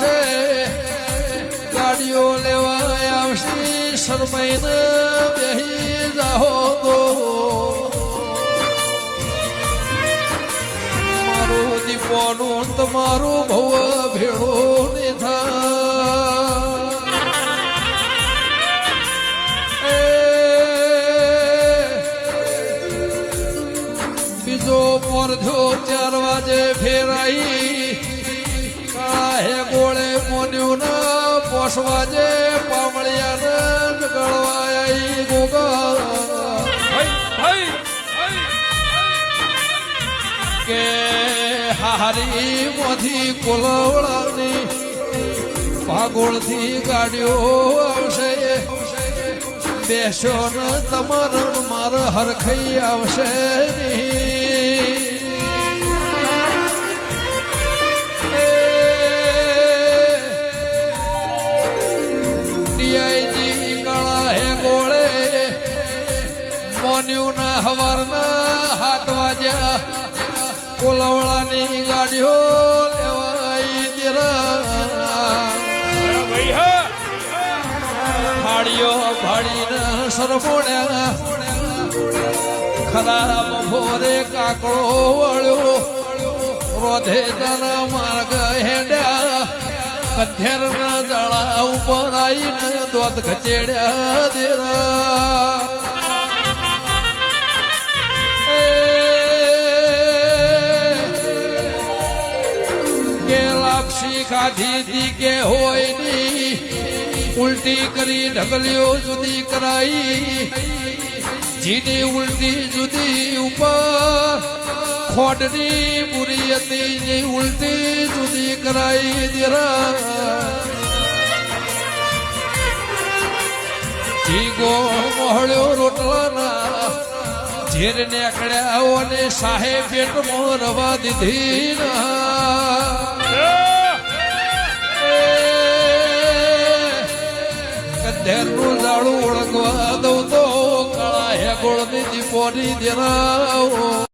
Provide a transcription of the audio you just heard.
છે ગાડીઓ લેવા આવશે શરમાઈને બેહી જાઓ તો મારું દીપોનું તમારું ભવ ભેળો ને બીજો મોરધો 4 વાગે ફેરાઈ હે ગોળે મોન્યું ના 5 વાગે પામળિયા ગળવાઈ ગોગા કે હારી મોથી કોલવડાની ભાગોળથી ગાડીઓ આવશે બેસો ને તમારો માર હરખાઈ આવશે મોન્યું ના હવારના 7 વાગ્યા કોલવડાની ગાડીઓ લેવાઈ દેરા ફાડીઓ ફાડીને સરફોડ્યા ખરાબ ભોરે કાકડો વળ્યો રોધે તારા માર્ગ હેડ્યા કથેર ના જળા ઉપર આવીને દોધ ખચેડ્યા દેરા ખાધી દી કે હોય ની ઉલટી કરી ઢગલીઓ જુદી કરાઈ જીની ઉલટી જુદી ઉપર ખોડની બુરી હતી ઉલટી જુદી કરાઈ દેરા જીગો મોહળ્યો રોટલાના ઝેર નીકળ્યા અને સાહેબ પેટમાં રવા દીધી ના ધેરનું જાડું ઓળખવા દઉં તો કાળા હે ગોળની દીપોની દેરાઓ